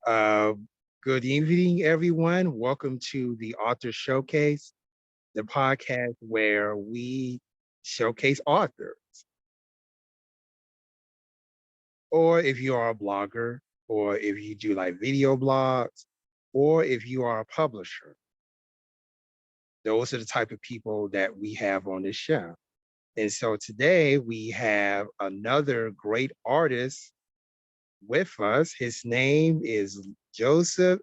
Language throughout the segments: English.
Uh, Good evening, everyone. Welcome to the Author Showcase, the podcast where we showcase authors. Or if you are a blogger, or if you do like video blogs, or if you are a publisher, those are the type of people that we have on this show. And so today we have another great artist with us. His name is Joseph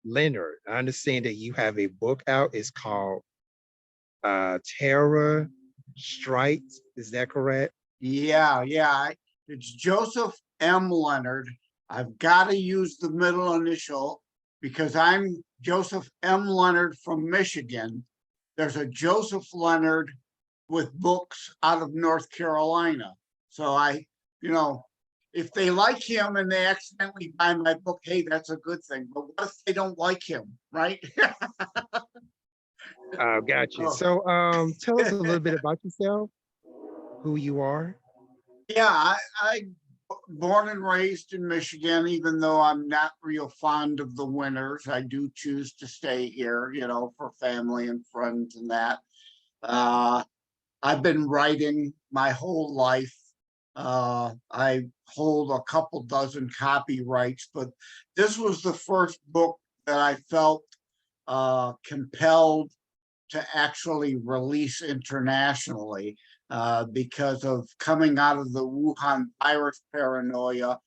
Lenard. I understand that you have a book out. It's called Terror Strikes. Is that correct? Yeah. It's Joseph M. Lenard. I've got to use the middle initial because I'm Joseph M. Lenard from Michigan. There's a Joseph Lenard with books out of North Carolina. So if they like him and they accidentally buy my book, hey, that's a good thing. But what if they don't like him, right? Gotcha. Oh. So tell us a little bit about yourself, who you are. Yeah, I born and raised in Michigan, even though I'm not real fond of the winters. I do choose to stay here, for family and friends and that. Uh, I've been writing my whole life. I hold a couple dozen copyrights, but this was the first book that I felt compelled to actually release internationally because of coming out of the Wuhan virus paranoia.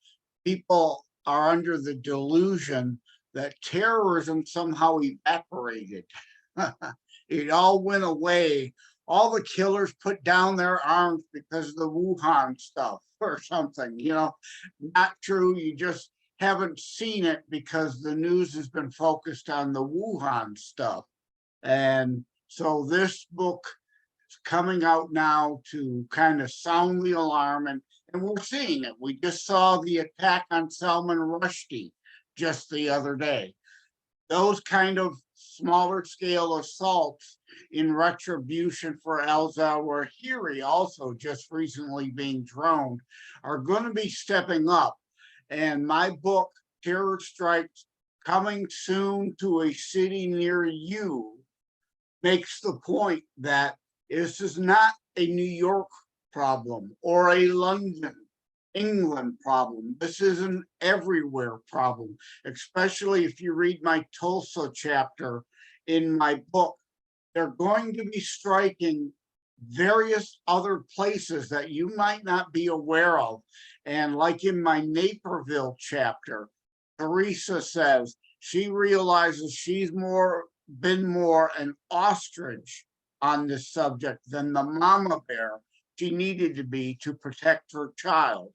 People are under the delusion that terrorism somehow evaporated. It all went away. All the killers put down their arms because of the Wuhan stuff or something, not true. You just haven't seen it because the news has been focused on the Wuhan stuff. And so this book is coming out now to kind of sound the alarm, and we're seeing it. We just saw the attack on Salman Rushdie just the other day. Those kind of smaller scale assaults in retribution for al-Zawahiri, also just recently being droned, are going to be stepping up. And my book, Terror Strikes, coming soon to a city near you, makes the point that this is not a New York problem or a London, England problem. This is an everywhere problem, especially if you read my Tulsa chapter in my book. They're going to be striking various other places that you might not be aware of. And like in my Naperville chapter, Teresa says she realizes she's been more an ostrich on this subject than the mama bear she needed to be to protect her child.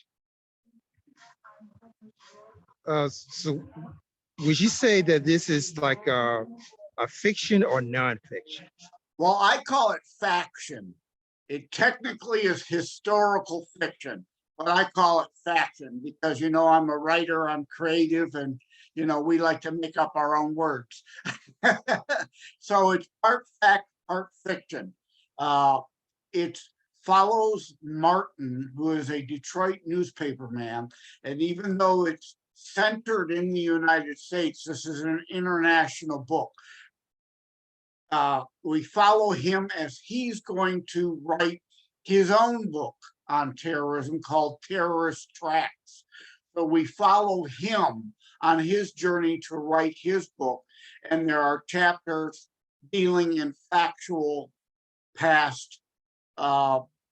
So would you say that this is like a fiction or nonfiction? Well, I call it faction. It technically is historical fiction, but I call it faction because, I'm a writer, I'm creative, and, we like to make up our own words. So it's part fact, part fiction. It follows Martin, who is a Detroit newspaperman, and even though it's centered in the United States, this is an international book. We follow him as he's going to write his own book on terrorism called Terrorist Tracks. So we follow him on his journey to write his book, and there are chapters dealing in factual past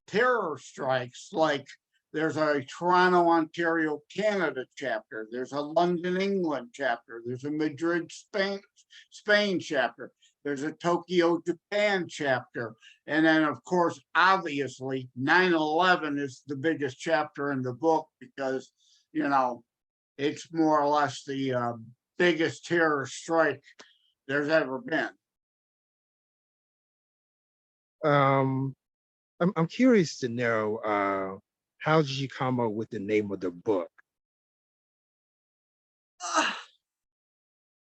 terror strikes, like there's a Toronto, Ontario, Canada chapter, there's a London, England chapter, there's a Madrid, Spain chapter, there's a Tokyo, Japan chapter. And then, of course, obviously, 9/11 is the biggest chapter in the book because, it's more or less the biggest terror strike there's ever been. I'm curious to know how did you come up with the name of the book?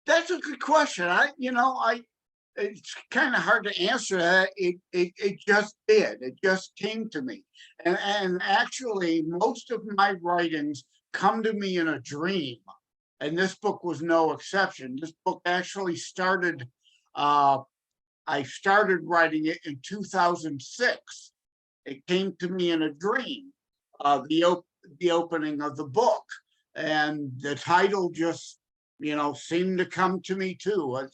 That's a good question. It's kind of hard to answer that. It just did. It just came to me. And actually, most of my writings come to me in a dream. and this book was no exception. This book actually started, uh, I started writing it in 2006. It came to me in a dream, the opening of the book, and the title just, seemed to come to me too.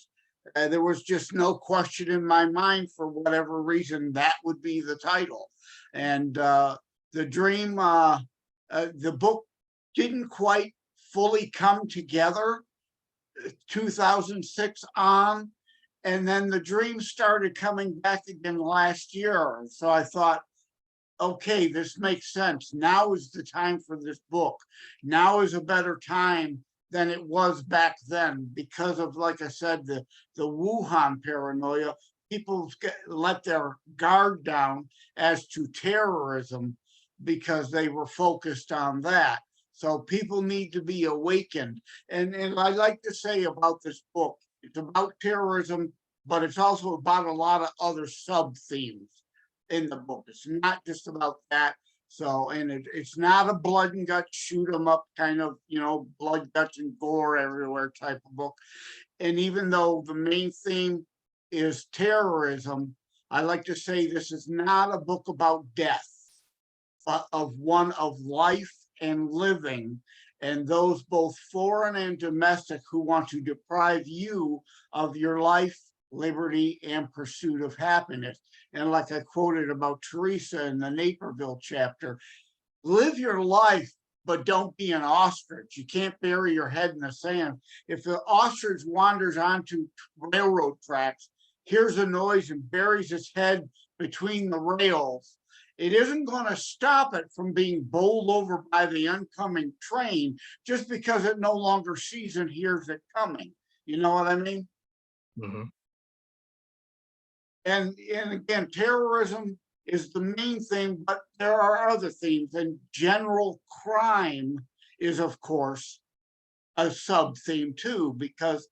There was just no question in my mind, for whatever reason, that would be the title. And the dream, the book didn't quite fully come together 2006 on, and then the dream started coming back again last year. So I thought, okay, this makes sense. Now is the time for this book. Now is a better time than it was back then, because of, like I said, the Wuhan paranoia. People let their guard down as to terrorism because they were focused on that. So people need to be awakened. And I like to say about this book, it's about terrorism, but it's also about a lot of other sub themes in the book. It's not just about that. So, and it's not a blood and guts, shoot 'em up kind of, blood, guts, and gore everywhere type of book. And even though the main theme is terrorism, I like to say this is not a book about death, but of one of life and living, and those both foreign and domestic who want to deprive you of your life, liberty, and pursuit of happiness. And like I quoted about Teresa in the Naperville chapter, live your life, but don't be an ostrich. You can't bury your head in the sand. If the ostrich wanders onto railroad tracks, hears a noise and buries its head between the rails, it isn't going to stop it from being bowled over by the oncoming train just because it no longer sees and hears it coming. You know what I mean? Mm-hmm. And again, terrorism is the main thing, but there are other themes, and general crime is, of course, a sub theme too, because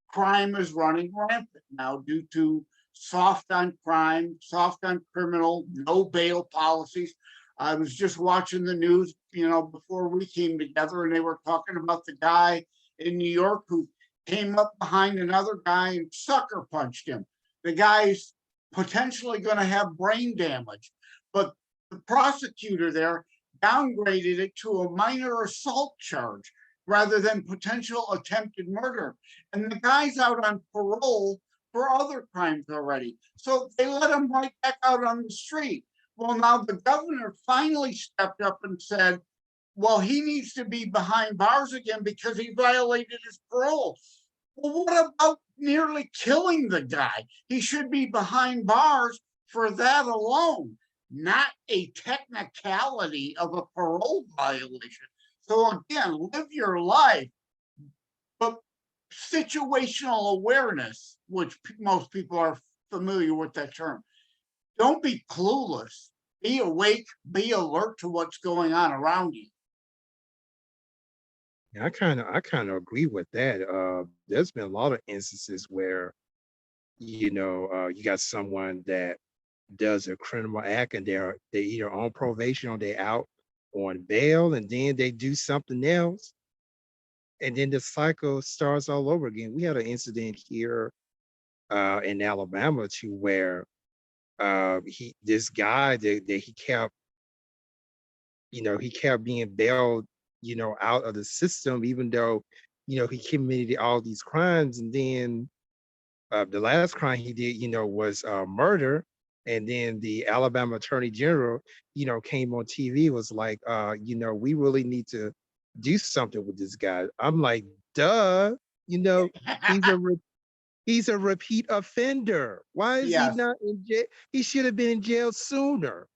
crime is running rampant now due to soft on crime, soft on criminal, no bail policies. I was just watching the news, before we came together, and they were talking about the guy in New York who came up behind another guy and sucker punched him. The guy's potentially going to have brain damage, but the prosecutor there downgraded it to a minor assault charge rather than potential attempted murder. And the guy's out on parole for other crimes already. So they let him right back out on the street. Well, now the governor finally stepped up and said, well, he needs to be behind bars again because he violated his parole. Well, what about nearly killing the guy? He should be behind bars for that alone, not a technicality of a parole violation. So again, live your life, but situational awareness, which most people are familiar with that term. Don't be clueless. Be awake, be alert to what's going on around you. Yeah, I kind of agree with that. There's been a lot of instances where, you got someone that does a criminal act and they either on probation or they out on bail, and then they do something else, and then the cycle starts all over again. We had an incident here in Alabama to where this guy that he kept being bailed, out of the system, even though, he committed all these crimes. And then the last crime he did, was murder. And then the Alabama Attorney General, came on TV, was like, we really need to do something with this guy. I'm like, duh, he's a he's a repeat offender. Why is he Yes. not in jail? He should have been in jail sooner.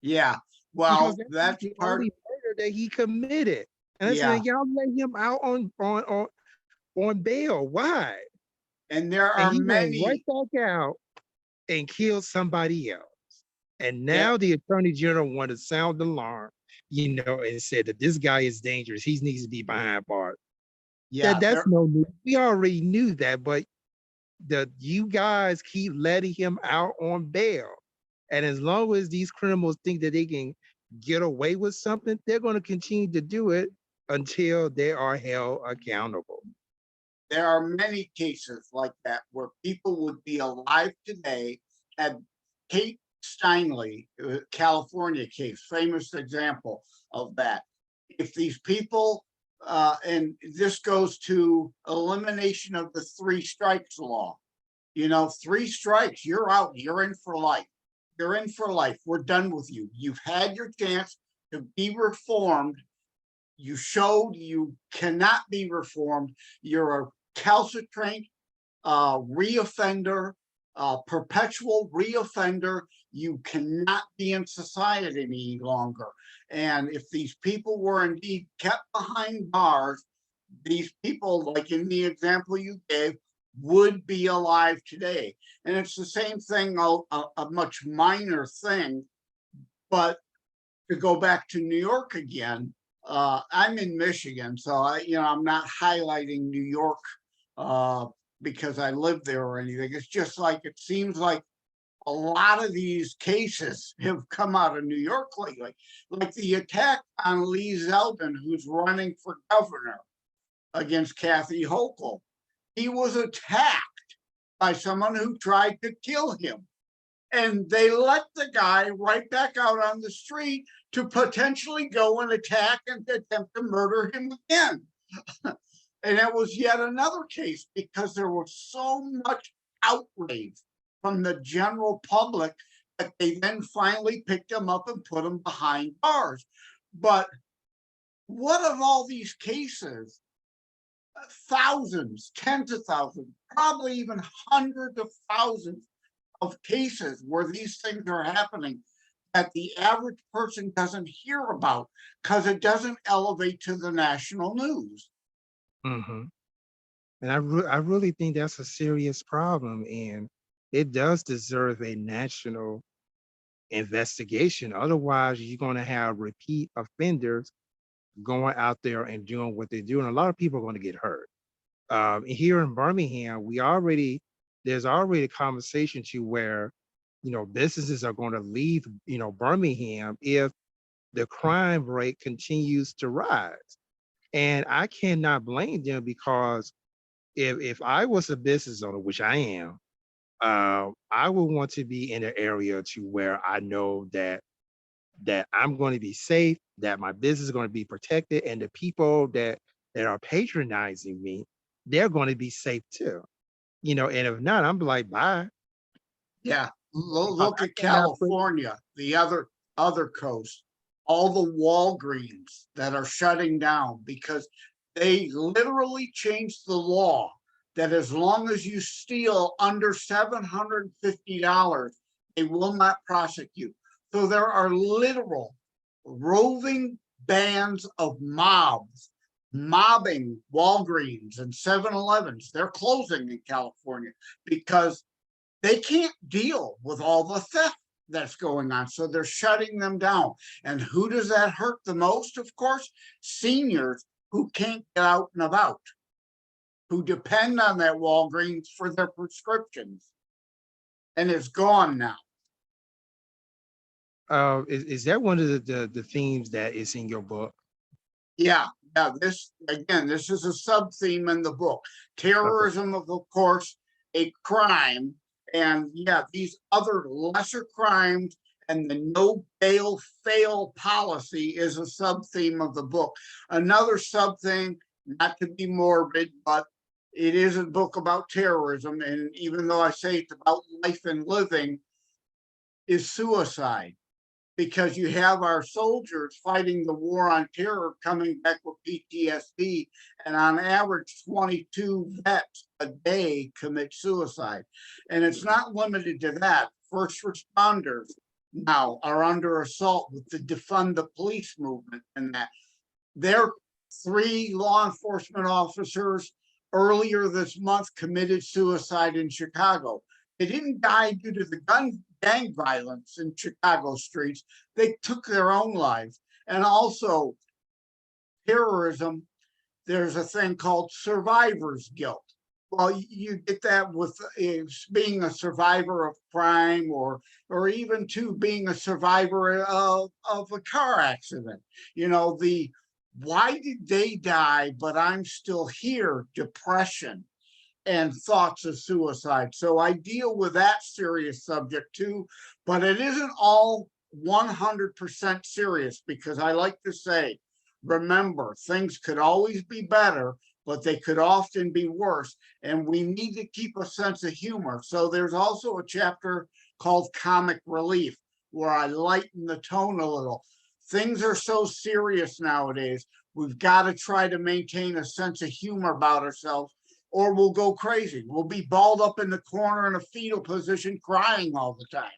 Yeah. Because Well, that's that's the part. only murder that he committed. And I Yeah. said, y'all let him out on bail. Why? And there And are he went right many. back out and killed somebody else. And Yeah. now the attorney general wanted to sound the alarm, and said that this guy is dangerous. He needs to be behind bars. Yeah. That's no news. We already knew that, but you guys keep letting him out on bail. And as long as these criminals think that they can get away with something, they're going to continue to do it until they are held accountable. There are many cases like that where people would be alive today. And Kate Steinle, California case, famous example of that. If these people, and this goes to elimination of the 3 strikes law, 3 strikes, you're out, you're in for life. You're in for life. We're done with you. You've had your chance to be reformed. You showed you cannot be reformed. You're a calcitrant, reoffender, perpetual reoffender. You cannot be in society any longer. And if these people were indeed kept behind bars, these people, like in the example you gave, would be alive today. And it's the same thing, a much minor thing, but to go back to New York again, I'm in Michigan, so I'm not highlighting New York because I live there or anything. It's just like, it seems like a lot of these cases have come out of New York lately, like the attack on Lee Zeldin, who's running for governor against Kathy Hochul. He was attacked by someone who tried to kill him. And they let the guy right back out on the street to potentially go and attack and attempt to murder him again. And it was yet another case because there was so much outrage from the general public that they then finally picked him up and put him behind bars. But what of all these cases? Thousands, tens of thousands, probably even hundreds of thousands of cases where these things are happening that the average person doesn't hear about because it doesn't elevate to the national news. Mm-hmm. And I really think that's a serious problem, and it does deserve a national investigation. Otherwise, you're going to have repeat offenders going out there and doing what they do, and a lot of people are going to get hurt. Here in Birmingham, there's already a conversation to where, businesses are going to leave, Birmingham if the crime rate continues to rise. And I cannot blame them because if I was a business owner, which I am, I would want to be in an area to where I know that I'm going to be safe, that my business is going to be protected, and the people that are patronizing me, they're going to be safe too. And if not, I'm like, bye. Yeah, Because look I at cannot put. California, the other coast, all the Walgreens that are shutting down because they literally changed the law that as long as you steal under $750, they will not prosecute. So there are literal roving bands of mobs mobbing Walgreens and 7-Elevens. They're closing in California because they can't deal with all the theft that's going on. So they're shutting them down. And who does that hurt the most? Of course, seniors who can't get out and about, who depend on that Walgreens for their prescriptions. And it's gone now. Is that one of the themes that is in your book? Yeah, this is a sub theme in the book. Terrorism, of course, a crime. And yeah, these other lesser crimes and the no bail fail policy is a sub theme of the book. Another sub thing, not to be morbid, but it is a book about terrorism. And even though I say it's about life and living, is suicide. Because you have our soldiers fighting the war on terror coming back with PTSD, and on average 22 vets a day commit suicide. And it's not limited to that. First responders now are under assault with the defund the police movement, and that their 3 law enforcement officers earlier this month committed suicide in Chicago. They didn't die due to the gang violence in Chicago streets. They took their own lives. And also terrorism, there's a thing called survivor's guilt. Well, you get that with being a survivor of crime or even to being a survivor of a car accident. The Why did they die, but I'm still here? Depression and thoughts of suicide. So I deal with that serious subject too, but it isn't all 100% serious, because I like to say, remember, things could always be better, but they could often be worse. And we need to keep a sense of humor. So there's also a chapter called Comic Relief, where I lighten the tone a little. Things are so serious nowadays. We've got to try to maintain a sense of humor about ourselves, or we'll go crazy. We'll be balled up in the corner in a fetal position, crying all the time.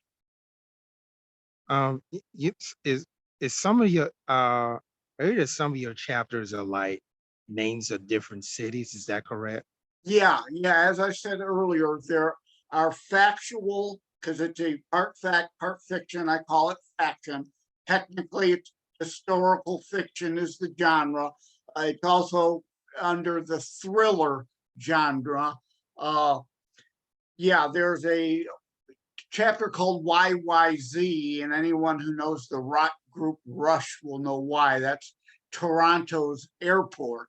You, is some of your I heard that some of your chapters are like names of different cities. Is that correct? Yeah, as I said earlier, there are factual, because it's a part fact, part fiction. I call it faction. Technically, it's historical fiction is the genre. It's also under the thriller genre. Yeah, there's a chapter called YYZ, and anyone who knows the rock group Rush will know why. That's Toronto's airport.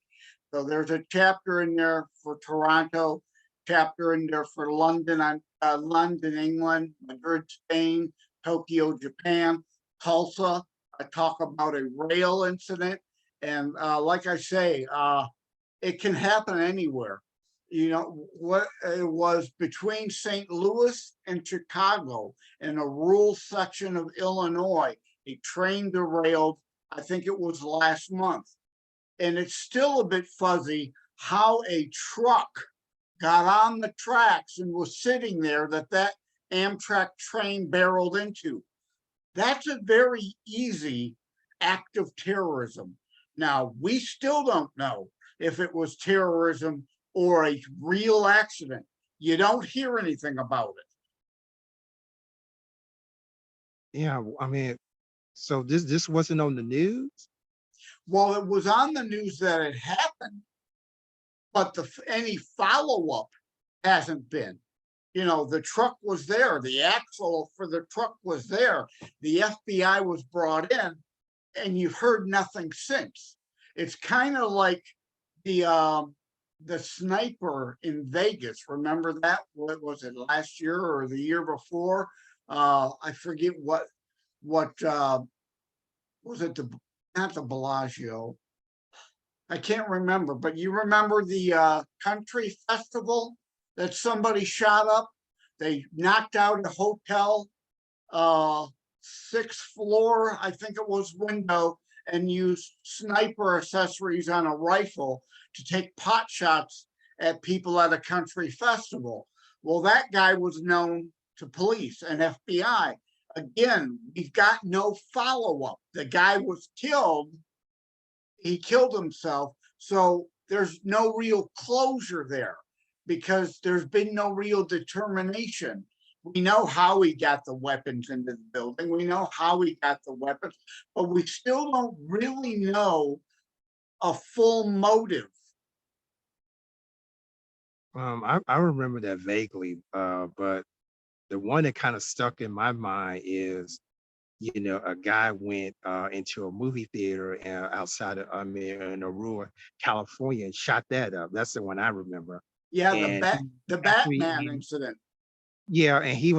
So there's a chapter in there for Toronto, chapter in there for London, London, England, Madrid, Spain, Tokyo, Japan, Tulsa. I talk about a rail incident, and like I say, it can happen anywhere. You know what, it was between St. Louis and Chicago in a rural section of Illinois. A train derailed, I think it was last month. And it's still a bit fuzzy how a truck got on the tracks and was sitting there that Amtrak train barreled into. That's a very easy act of terrorism. Now, we still don't know if it was terrorism or a real accident. You don't hear anything about it. Yeah, I mean, so this wasn't on the news. Well, it was on the news that it happened, but any follow-up hasn't been. You know, the truck was there, the axle for the truck was there, the FBI was brought in, and you've heard nothing since. It's kind of like the sniper in Vegas. Remember that? What was it, last year or the year before? I forget what was it, not the Bellagio. I can't remember, but you remember the country festival that somebody shot up? They knocked out a hotel, sixth floor, I think it was, window, and used sniper accessories on a rifle to take pot shots at people at a country festival. Well, that guy was known to police and FBI. Again, we've got no follow-up. The guy was killed. He killed himself. So there's no real closure there because there's been no real determination. We know how he got the weapons into the building. We know how he got the weapons, but we still don't really know a full motive. I remember that vaguely, but the one that kind of stuck in my mind is, you know, a guy went into a movie theater outside of, I mean, in Aurora, California, and shot that up. That's the one I remember. Yeah, And the actually, Batman incident. yeah, and he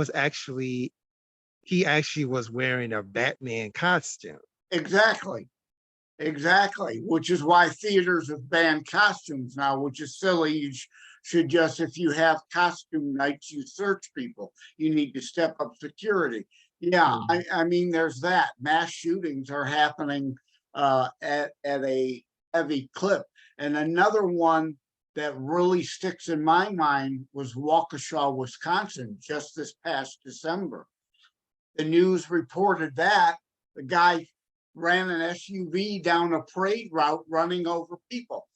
actually was wearing a Batman costume. Exactly. Exactly, which is why theaters have banned costumes now, which is silly. You should just, if you have costume nights, you search people. You need to step up security. Yeah, I mean, there's that. Mass shootings are happening at a heavy clip. And another one that really sticks in my mind was Waukesha, Wisconsin, just this past December. The news reported that the guy ran an SUV down a parade route running over people.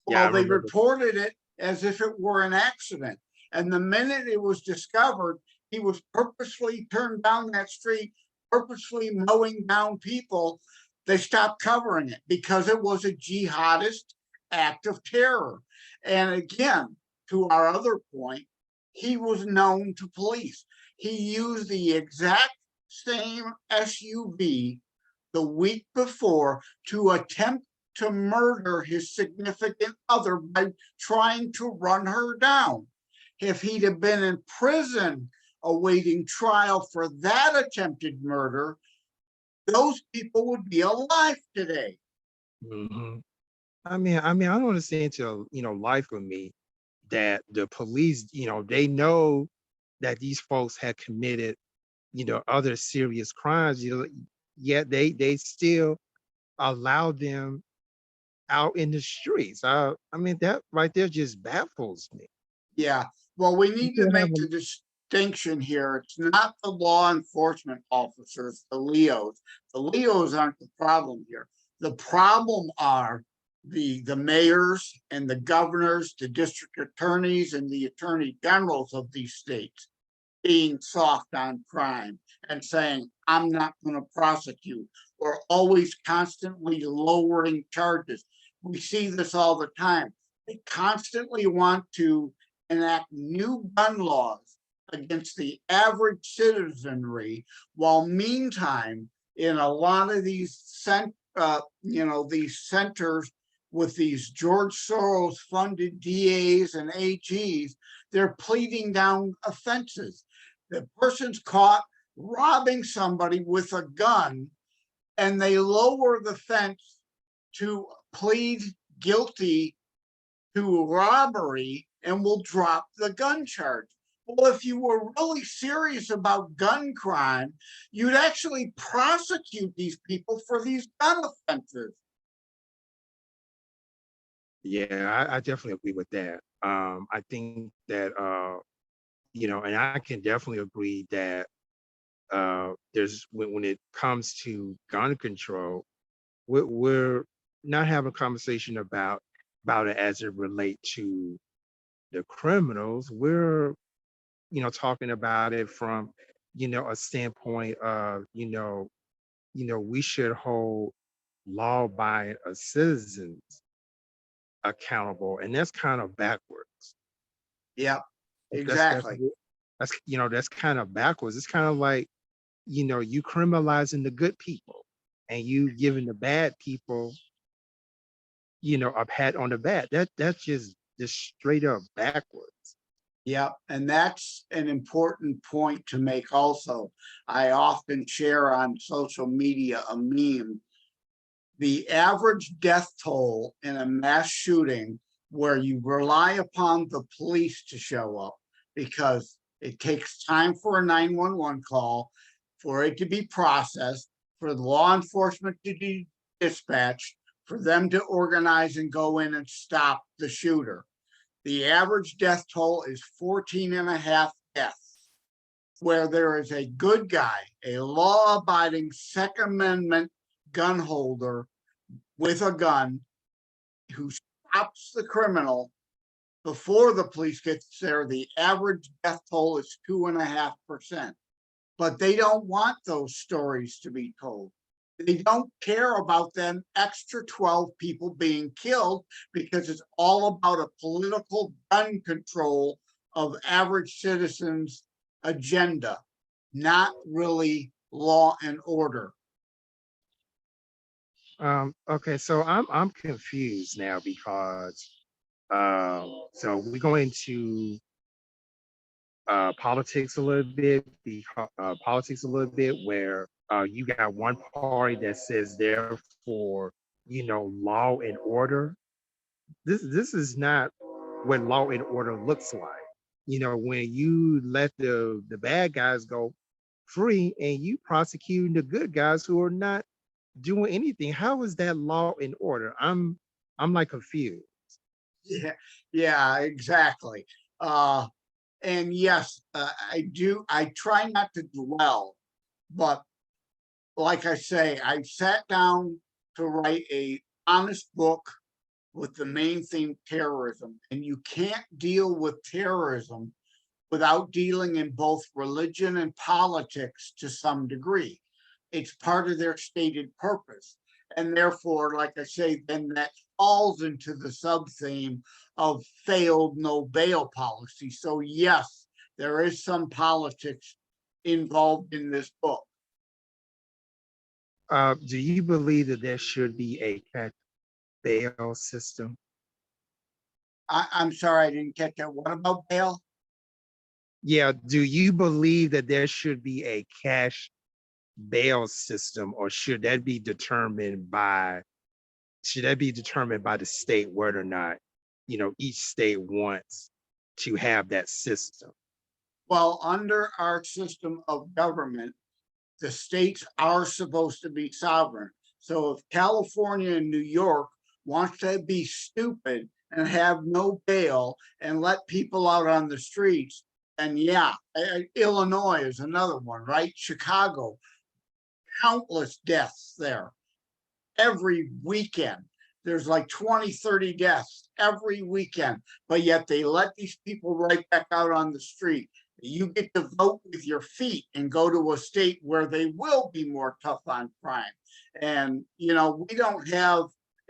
Yeah, I Well, they remember. reported it as if it were an accident. And the minute it was discovered, he was purposely turned down that street, purposely mowing down people. They stopped covering it because it was a jihadist act of terror. And again, to our other point, he was known to police. He used the exact same SUV the week before to attempt to murder his significant other by trying to run her down. If he'd have been in prison awaiting trial for that attempted murder, those people would be alive today. Mhm. I don't understand till, life of me that the police, they know that these folks had committed, other serious crimes, yet they still allow them out in the streets. That right there just baffles me. Yeah, well, we You need to could have make the distinction here. It's not the law enforcement officers, the Leos. The Leos aren't the problem here. The problem are the mayors and the governors, the district attorneys and the attorney generals of these states being soft on crime and saying, I'm not going to prosecute, or always constantly lowering charges. We see this all the time. They constantly want to enact new gun laws against the average citizenry, while meantime, in a lot of these these centers with these George Soros funded DAs and AGs, they're pleading down offenses. The person's caught robbing somebody with a gun, and they lower the fence to plead guilty to robbery and will drop the gun charge. Well, if you were really serious about gun crime, you'd actually prosecute these people for these gun offenses. Yeah, I definitely agree with that. I think that and I can definitely agree that there's when it comes to gun control, we're not having a conversation about it as it relate to the criminals. We're talking about it from a standpoint of we should hold law-abiding citizens accountable, and that's kind of backwards. Yeah, That's that's exactly. that's kind of backwards. It's kind of like you criminalizing the good people and you giving the bad people a pat on the back. That's just straight up backwards. Yeah, and that's an important point to make also. I often share on social media a meme. The average death toll in a mass shooting where you rely upon the police to show up because it takes time for a 911 call, for it to be processed, for the law enforcement to be dispatched, for them to organize and go in and stop the shooter. The average death toll is 14 and a half deaths, where there is a good guy, a law-abiding Second Amendment gun holder with a gun who stops the criminal before the police gets there. The average death toll is 2.5%. But they don't want those stories to be told. They don't care about them extra 12 people being killed because it's all about a political gun control of average citizens' agenda, not really law and order. Okay, so I'm confused now because so we go into politics a little bit, where you got one party that says they're for law and order. This is not what law and order looks like. When you let the bad guys go free and you prosecuting the good guys who are not doing anything. How is that law and order? I'm like confused. Yeah, exactly. And yes, I try not to dwell, but like I say, I sat down to write a honest book with the main theme terrorism, and you can't deal with terrorism without dealing in both religion and politics to some degree. It's part of their stated purpose. And therefore, like I say, then that falls into the sub theme of failed no bail policy. So, yes, there is some politics involved in this book. Do you believe that there should be a catch bail system? I'm sorry, I didn't catch that. What about bail? Yeah, do you believe that there should be a cash bail system, or should that be determined by the state whether or not, each state wants to have that system? Well, under our system of government, the states are supposed to be sovereign. So if California and New York wants to be stupid and have no bail and let people out on the streets, and yeah, Illinois is another one, right? Chicago, countless deaths there every weekend. There's like 20, 30 deaths every weekend, but yet they let these people right back out on the street. You get to vote with your feet and go to a state where they will be more tough on crime. And, we don't have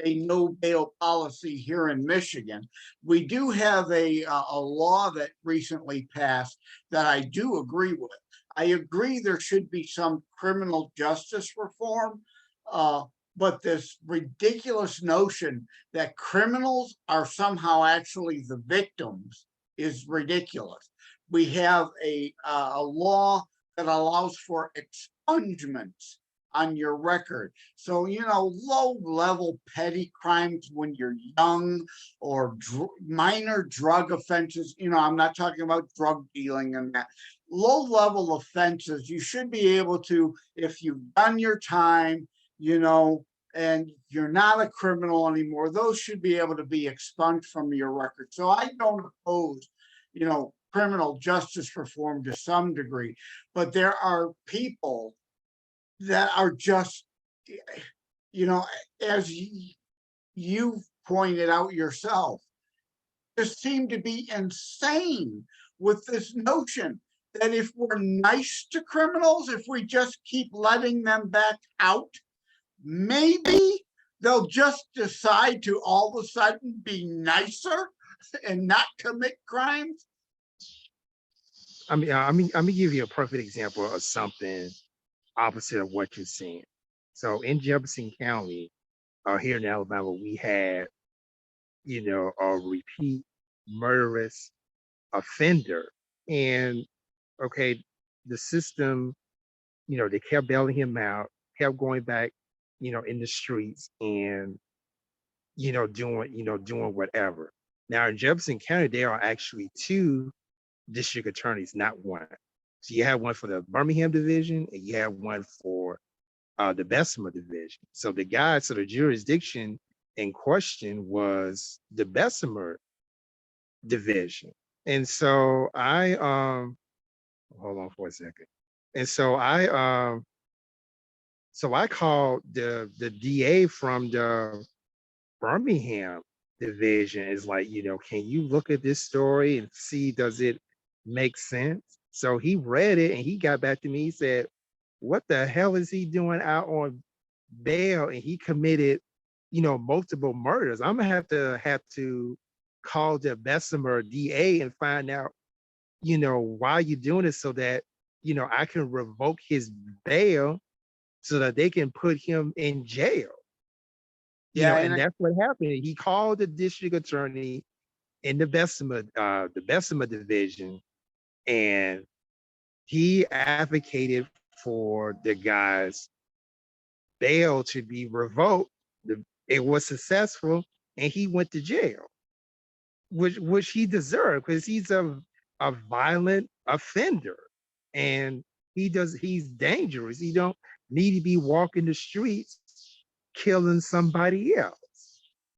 a no bail policy here in Michigan. We do have a law that recently passed that I do agree with. I agree there should be some criminal justice reform, but this ridiculous notion that criminals are somehow actually the victims is ridiculous. We have a law that allows for expungements on your record. So, low level petty crimes when you're young, or minor drug offenses, I'm not talking about drug dealing and that. Low level offenses, you should be able to, if you've done your time, and you're not a criminal anymore, those should be able to be expunged from your record. So I don't oppose, criminal justice reform to some degree, but there are people that are just, as you pointed out yourself, just seem to be insane with this notion that if we're nice to criminals, if we just keep letting them back out, maybe they'll just decide to all of a sudden be nicer and not commit crimes. I'm gonna give you a perfect example of something opposite of what you're saying. So in Jefferson County, here in Alabama, we had, a repeat murderous offender. And okay, the system, they kept bailing him out, kept going back, in the streets and, doing whatever. Now in Jefferson County, there are actually two district attorneys, not one. So you have one for the Birmingham division and you have one for the Bessemer division. So the jurisdiction in question was the Bessemer division. And so hold on for a second. And so I called the DA from the Birmingham division. Is like, can you look at this story and see, does it make sense? So he read it and he got back to me. He said, what the hell is he doing out on bail? And he committed, multiple murders. I'm gonna have to call the Bessemer DA and find out, why you're doing it, so that, I can revoke his bail so that they can put him in jail. Yeah, And that's what happened. He called the district attorney in the Bessemer division, and he advocated for the guy's bail to be revoked. It was successful, and he went to jail, which he deserved, because he's a violent offender, and he's dangerous. He don't need to be walking the streets killing somebody else.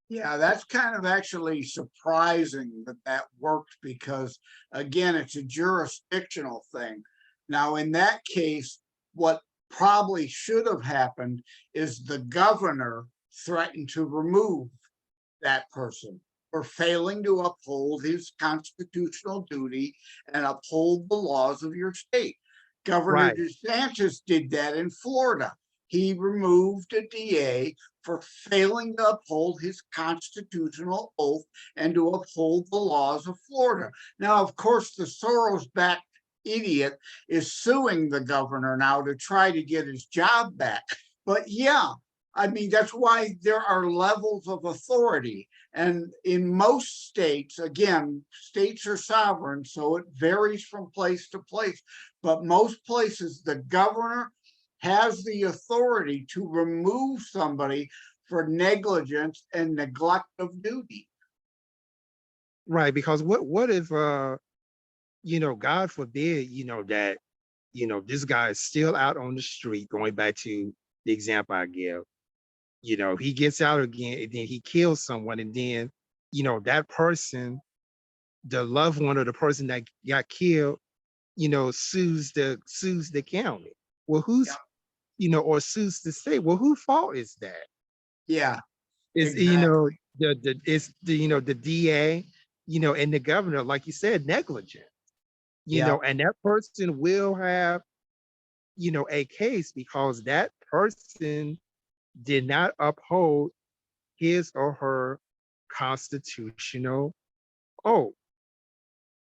Yeah, that's kind of actually surprising that worked, because again, it's a jurisdictional thing. Now, in that case, what probably should have happened is the governor threatened to remove that person for failing to uphold his constitutional duty and uphold the laws of your state. Governor Right. DeSantis did that in Florida. He removed a DA for failing to uphold his constitutional oath and to uphold the laws of Florida. Now, of course, the Soros-backed idiot is suing the governor now to try to get his job back. But yeah, I mean, that's why there are levels of authority. And in most states, again, states are sovereign, so it varies from place to place. But most places, the governor has the authority to remove somebody for negligence and neglect of duty. Right, because what if God forbid, that, this guy is still out on the street, going back to the example I give, he gets out again and then he kills someone, and then, that person, the loved one of the person that got killed, sues the county. Well, Yeah, or sues the state. Well, whose fault is that? yeah, Is, exactly. the DA, and the governor, like you said, negligent, Yeah, and that person will have, a case because that person did not uphold his or her constitutional oath,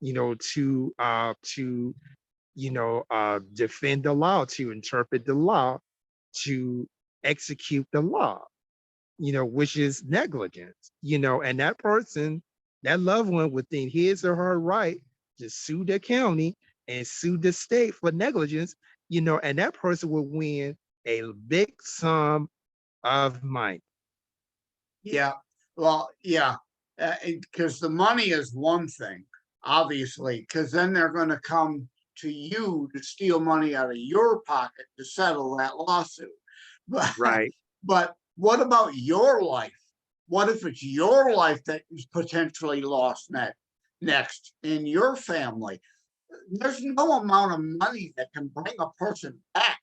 to defend the law, to interpret the law, to execute the law, which is negligence, and that person, that loved one, within his or her right to sue the county and sue the state for negligence, and that person will win a big sum of money. yeah. Well, yeah, because the money is one thing, obviously, because then they're going to come to you to steal money out of your pocket to settle that lawsuit. But Right. but what about your life? What if it's your life that is potentially lost next in your family? There's no amount of money that can bring a person back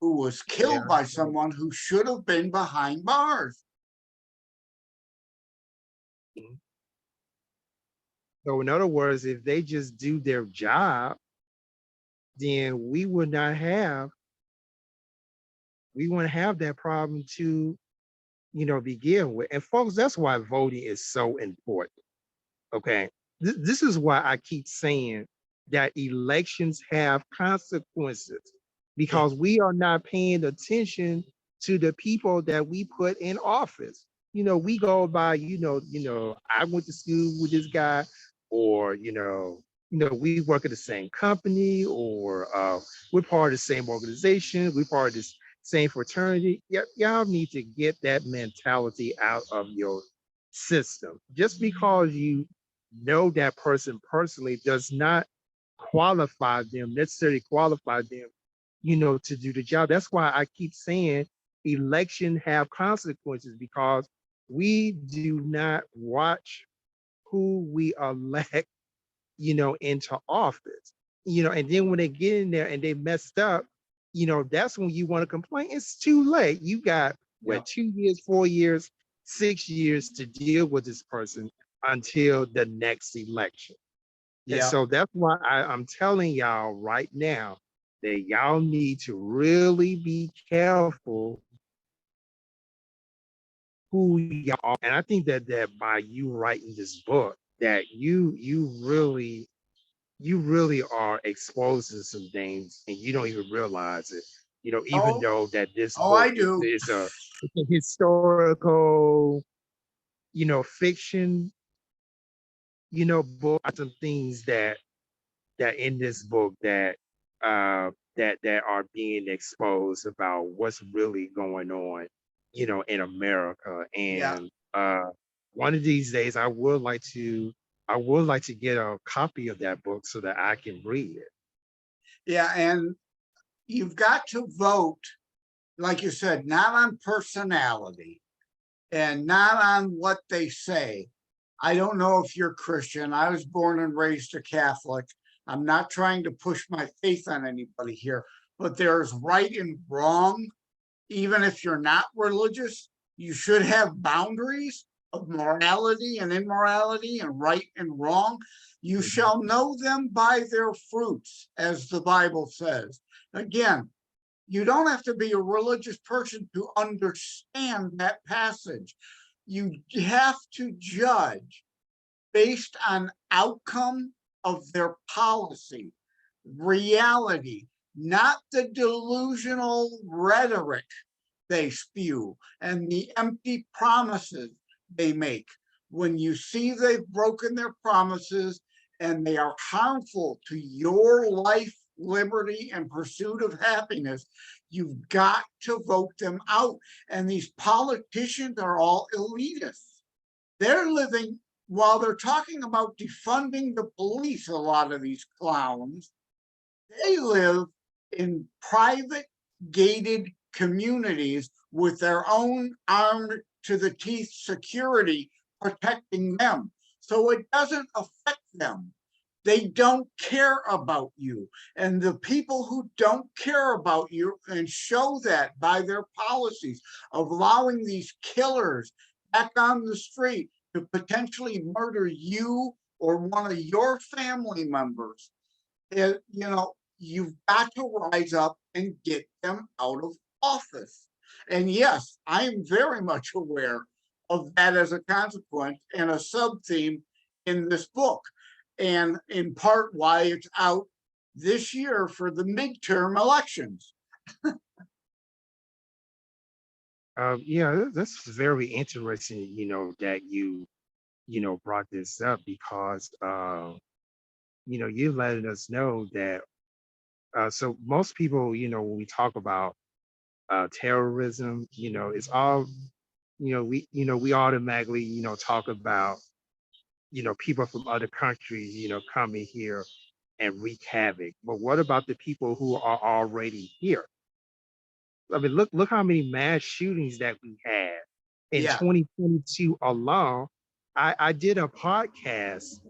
who was killed Yeah. by someone who should have been behind bars. So in other words, if they just do their job, then we wouldn't have that problem to, begin with. And folks, that's why voting is so important. Okay. This is why I keep saying that elections have consequences, Yeah, because we are not paying attention to the people that we put in office. We go by, I went to school with this guy, or, we work at the same company, or we're part of the same organization, we're part of this same fraternity. Y'all need to get that mentality out of your system. Just because you know that person personally does not necessarily qualify them, to do the job. That's why I keep saying election have consequences, because we do not watch who we elect, into office, and then when they get in there and they messed up, that's when you want to complain. It's too late. You got yeah, 2 years, 4 years, 6 years to deal with this person until the next election. And yeah. so that's why I'm telling y'all right now that y'all need to really be careful who y'all are. And I think that by you writing this book, that you really are exposing some things and you don't even realize it. Even Oh, though that this oh, book I is, do. it's a historical, fiction, book. Some things that in this book that are being exposed about what's really going on, in America. Yeah, And one of these days I would like to get a copy of that book so that I can read it. yeah. And you've got to vote, like you said, not on personality and not on what they say. I don't know if you're Christian. I was born and raised a Catholic. I'm not trying to push my faith on anybody here, but there's right and wrong. Even if you're not religious, you should have boundaries of morality and immorality and right and wrong. You Mhm. shall know them by their fruits, as the Bible says. Again, you don't have to be a religious person to understand that passage. You have to judge based on outcome of their policy, reality, not the delusional rhetoric they spew and the empty promises they make. When you see they've broken their promises and they are harmful to your life, liberty, and pursuit of happiness, you've got to vote them out. And these politicians are all elitists. They're living, while they're talking about defunding the police, a lot of these clowns, they live in private gated communities with their own armed to the teeth security protecting them. So it doesn't affect them. They don't care about you. And the people who don't care about you and show that by their policies of allowing these killers back on the street to potentially murder you or one of your family members, you've got to rise up and get them out of office. And yes, I am very much aware of that as a consequence and a sub-theme in this book, and in part why it's out this year for the midterm elections. Yeah, that's very interesting, that you brought this up because, you letting us know that, so most people, when we talk about terrorism, it's all, we automatically, talk about, people from other countries, coming here and wreak havoc. But what about the people who are already here? I mean, look how many mass shootings that we had in Yeah, 2022 alone. I did a podcast,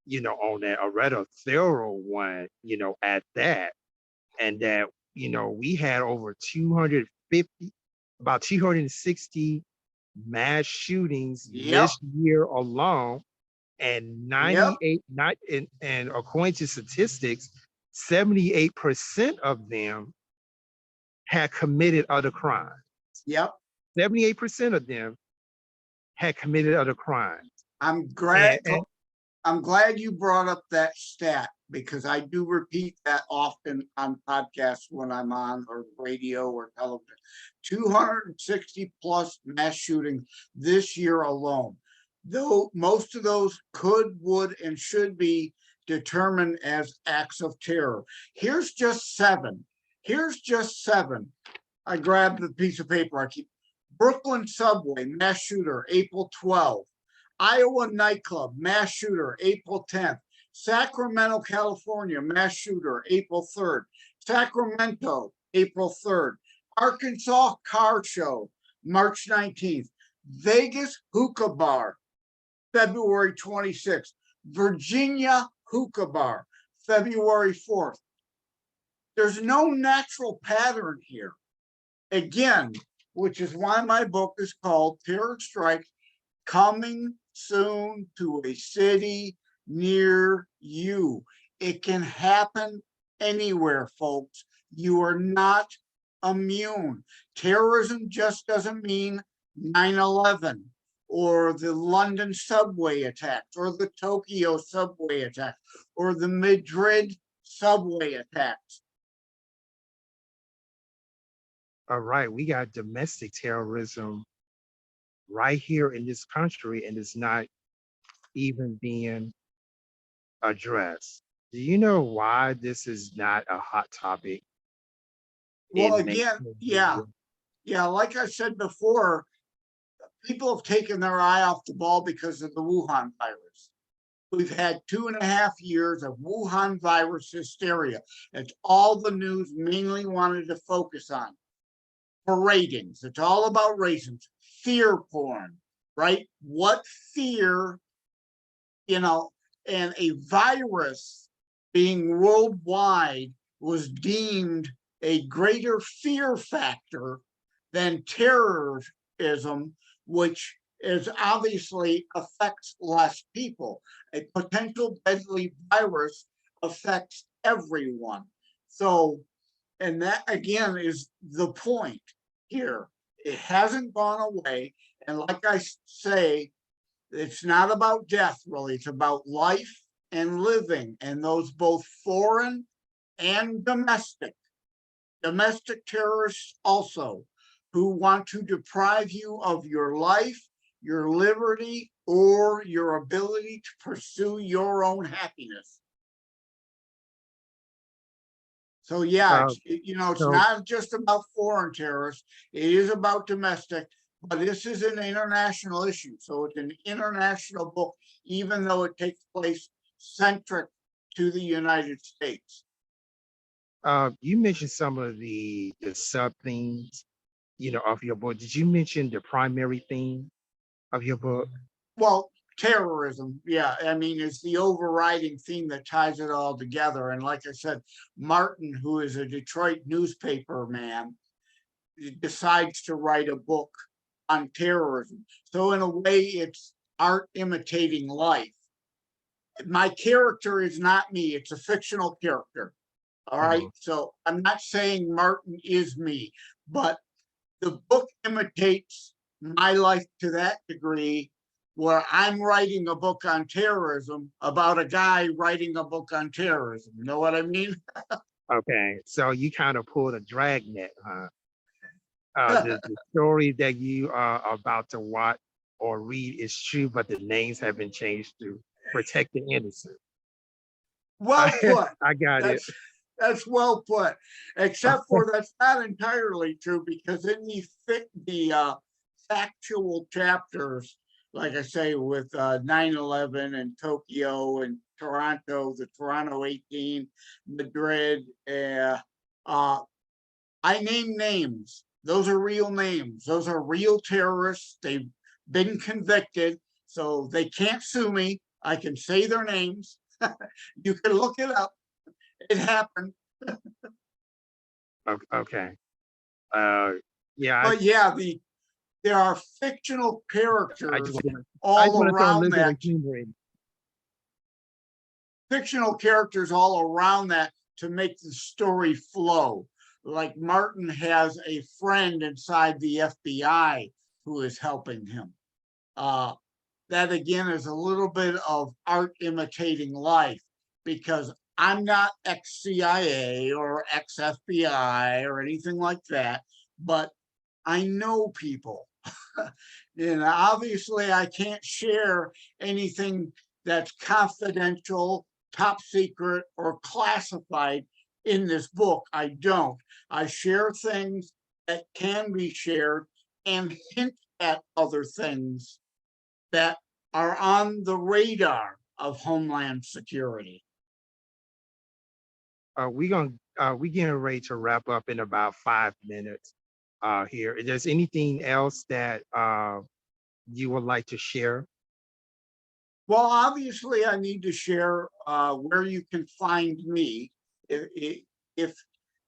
on that. I read a thorough one, at that, and that, we had over 250, about 260 mass shootings yep, this year alone, and yep, 98, not and according to statistics, 78% of them had committed other crimes. yep. 78% of them had committed other crimes. I'm glad And I'm glad you brought up that stat because I do repeat that often on podcasts when I'm on or radio or television. 260 plus mass shootings this year alone. Though most of those could, would, and should be determined as acts of terror. Here's just seven. Here's just seven. I grabbed the piece of paper I keep. Brooklyn subway, mass shooter, April 12th. Iowa nightclub, mass shooter, April 10th. Sacramento, California, mass shooter, April 3rd. Sacramento, April 3rd. Arkansas car show, March 19th. Vegas hookah bar, February 26th. Virginia hookah bar, February 4th. There's no natural pattern here. Again, which is why my book is called Terror Strikes Coming Soon to a City Near You. It can happen anywhere, folks. You are not immune. Terrorism just doesn't mean 9/11 or the London subway attacks or the Tokyo subway attacks or the Madrid subway attacks. all right, we got domestic terrorism right here in this country, and it's not even being addressed. Do you know why this is not a hot topic Well, in again, mainstream yeah, media? yeah, like I said before, people have taken their eye off the ball because of the Wuhan virus. We've had 2.5 years of Wuhan virus hysteria. It's all the news mainly wanted to focus on for ratings. It's all about ratings, fear porn, right? What fear, and a virus being worldwide was deemed a greater fear factor than terrorism, which is obviously affects less people. A potential deadly virus affects everyone. So, and that again is the point here. It hasn't gone away. And like I say, it's not about death, really. It's about life and living, and those both foreign and domestic. Domestic terrorists also. who want to deprive you of your life, your liberty, or your ability to pursue your own happiness. So yeah, Uh, it's so not just about foreign terrorists. It is about domestic, but this is an international issue. So it's an international book, even though it takes place centric to the United States. you mentioned some of the sub themes, of your book. Did you mention the primary theme of your book? Well, terrorism, yeah. I mean, it's the overriding theme that ties it all together. And like I said, Martin, who is a Detroit newspaper man, decides to write a book on terrorism. So in a way, it's art imitating life. My character is not me, it's a fictional character. All right. Mhm. So I'm not saying Martin is me, but the book imitates my life to that degree where I'm writing a book on terrorism about a guy writing a book on terrorism. You know what I mean? Okay, so you kind of pulled a dragnet, huh? The story that you are about to watch or read is true, but the names have been changed to protect the innocent. Well I, put. I got it. That's well put. Except for that's not entirely true because in the factual chapters, like I say, with 9/11 and Tokyo and Toronto, the Toronto 18, Madrid, I name names. Those are real names. Those are real terrorists. They've been convicted, so they can't sue me. I can say their names. You can look it up. It happened. Okay. Uh, yeah, But yeah, there are fictional I just characters want I just all want to throw a around little bit that, of humor in. fictional characters all around that to make the story flow. Like Martin has a friend inside the FBI who is helping him. Uh, that again is a little bit of art imitating life because I'm not ex CIA or ex FBI or anything like that, but I know people. And obviously, I can't share anything that's confidential, top secret, or classified in this book. I don't. I share things that can be shared and hint at other things that are on the radar of Homeland Security. We getting ready to wrap up in about 5 minutes here. Is there anything else that you would like to share? Well, obviously, I need to share where you can find me if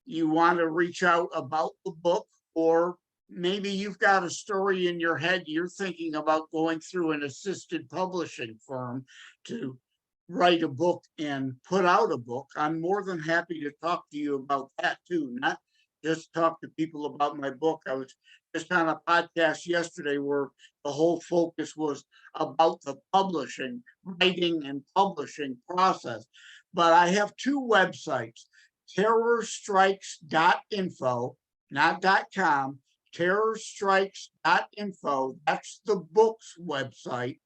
you want to reach out about the book, or maybe you've got a story in your head you're thinking about going through an assisted publishing firm to write a book and put out a book. I'm more than happy to talk to you about that too, not just talk to people about my book. I was just on a podcast yesterday where the whole focus was about the publishing, writing and publishing process. But I have two websites, terrorstrikes.info, not .com, terrorstrikes.info. That's the book's website.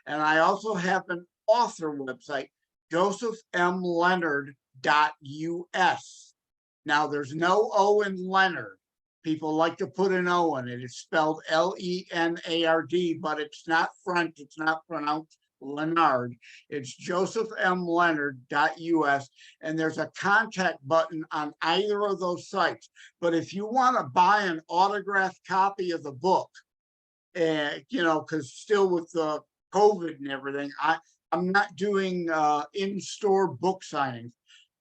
And I also have an author website, josephmlenard.us. Now, there's no O in Leonard. People like to put an O in it. It's spelled Lenard, but it's not French. It's not pronounced Lenard. It's josephmlenard.us. And there's a contact button on either of those sites. But if you want to buy an autographed copy of the book, because still with the COVID and everything, I'm not doing in-store book signings,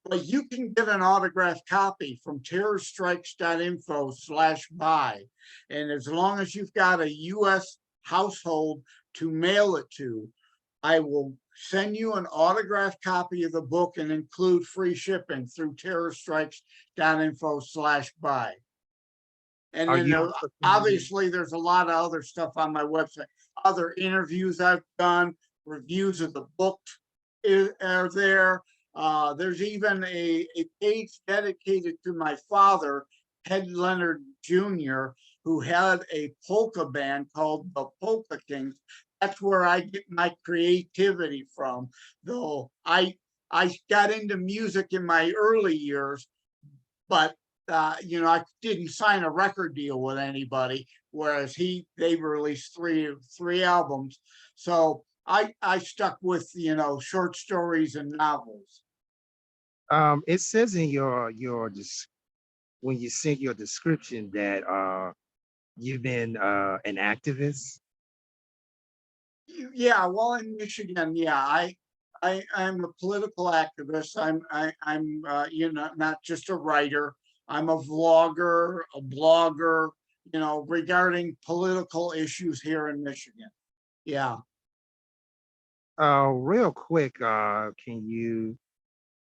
but you can get an autographed copy from terrorstrikes.info/buy. And as long as you've got a US household to mail it to, I will send you an autographed copy of the book and include free shipping through terrorstrikes.info/buy. And Are then you also obviously there's a lot of other stuff on my website, other interviews I've done, reviews of the book are there. There's even a page dedicated to my father, Ted Lenard Jr., who had a polka band called the Polka Kings. That's where I get my creativity from. Though I got into music in my early years, but I didn't sign a record deal with anybody. Whereas they released three albums, so I stuck with short stories and novels. It says in when you sent your description that you've been an activist. Yeah, well, in Michigan, yeah, I'm a political activist. I'm not just a writer. I'm a vlogger, a blogger, regarding political issues here in Michigan. Yeah. Real quick, can you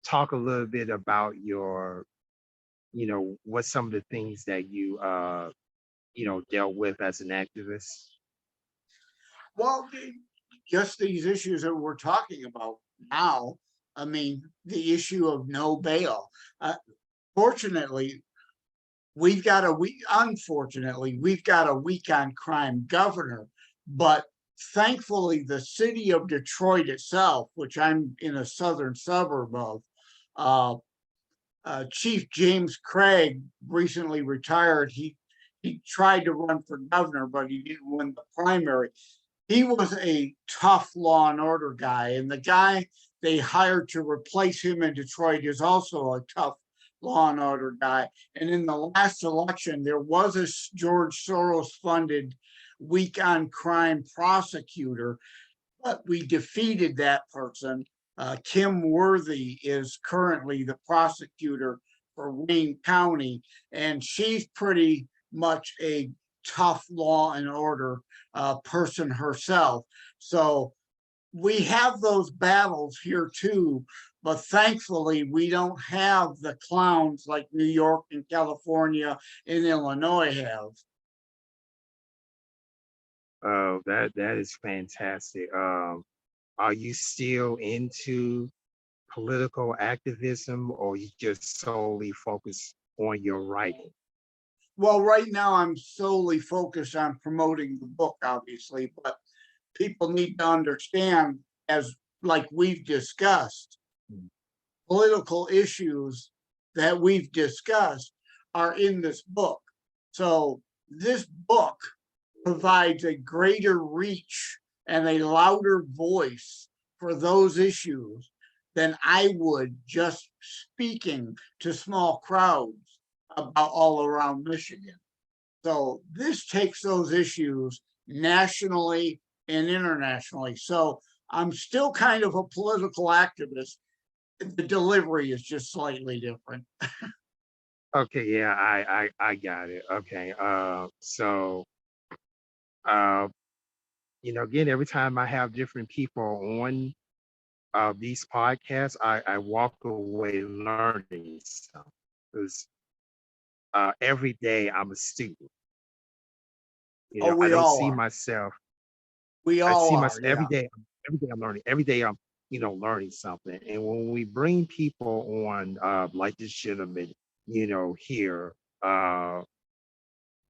talk a little bit about what some of the things that you dealt with as an activist? Well, just these issues that we're talking about now. I mean, the issue of no bail. Fortunately, unfortunately, we've got a weak on crime governor, but thankfully, the city of Detroit itself, which I'm in a southern suburb of, uh, Chief James Craig recently retired. He tried to run for governor, but he didn't win the primary. He was a tough law and order guy, and the guy they hired to replace him in Detroit is also a tough law and order guy. And in the last election, there was a George Soros funded weak on crime prosecutor, but we defeated that person. Kim Worthy is currently the prosecutor for Wayne County, and she's pretty much a tough law and order person herself. So we have those battles here too, but thankfully we don't have the clowns like New York and California and Illinois have. Oh, that is fantastic. Are you still into political activism, or you just solely focus on your writing? Well, right now I'm solely focused on promoting the book, obviously, but people need to understand, as like we've discussed, Mm. political issues that we've discussed are in this book. So this book provides a greater reach and a louder voice for those issues than I would just speaking to small crowds about all around Michigan. So this takes those issues nationally and internationally. So I'm still kind of a political activist. The delivery is just slightly different. Okay, yeah, I got it. Okay, so uh, again, every time I have different people on these podcasts, I walk away learning stuff because every day I'm a student. Oh, I we don't all see are. myself. We I all see are. myself every Yeah. day. Every day I'm learning. Every day I'm learning something. And when we bring people on, like this gentleman, here, uh,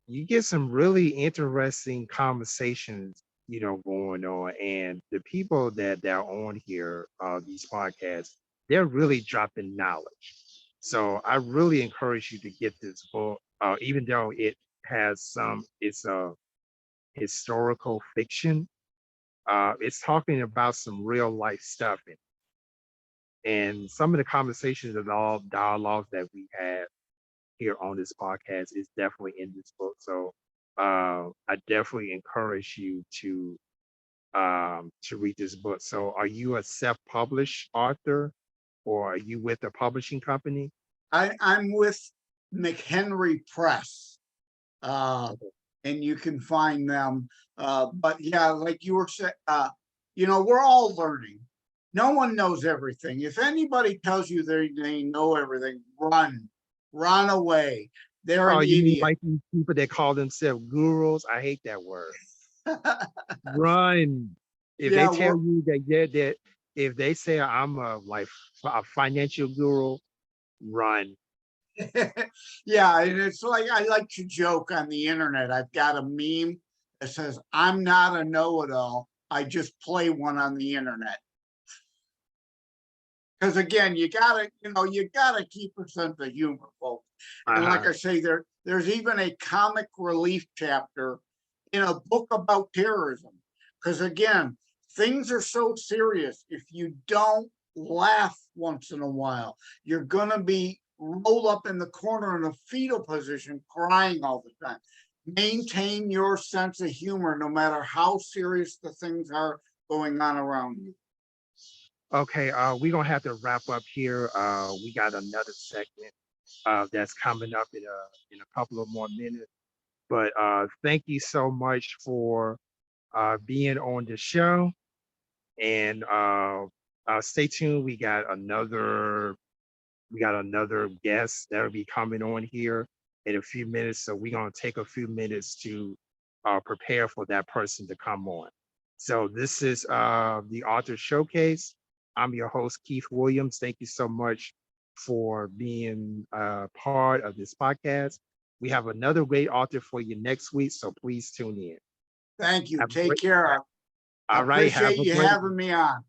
you get some really interesting conversations, going on. And the people that are on here, these podcasts, they're really dropping knowledge. So I really encourage you to get this book, even though it's a historical fiction. It's talking about some real life stuff, and some of the conversations and all dialogues that we have here on this podcast is definitely in this book. So I definitely encourage you to read this book. So are you a self-published author, or are you with a publishing company? I'm with McHenry Press, and you can find them. But yeah, like you were saying, we're all learning. No one knows everything. If anybody tells you they know everything, run away. They're Oh, an you mean idiot. like these people that call themselves gurus? I hate that word. Run. If they Yeah, tell you that if they say I'm a financial guru, run. Yeah, and it's like I like to joke on the internet. I've got a meme that says, "I'm not a know-it-all. I just play one on the internet." Because again, you gotta keep a sense of humor, folks. And like Uh-huh. I say, there's even a comic relief chapter in a book about terrorism. Because again, things are so serious. If you don't laugh once in a while, you're gonna be rolled up in the corner in a fetal position, crying all the time. Maintain your sense of humor no matter how serious the things are going on around you. Okay, we're gonna have to wrap up here. We got another segment that's coming up in a couple of more minutes. But thank you so much for being on the show. And stay tuned. We got another guest that'll be coming on here in a few minutes. So we're gonna take a few minutes to prepare for that person to come on. So this is the Author Showcase. I'm your host, Keith Williams. Thank you so much for being part of this podcast. We have another great author for you next week, so please tune in. Thank you. Have a Take great, care. I all right, have appreciate a you great having me on.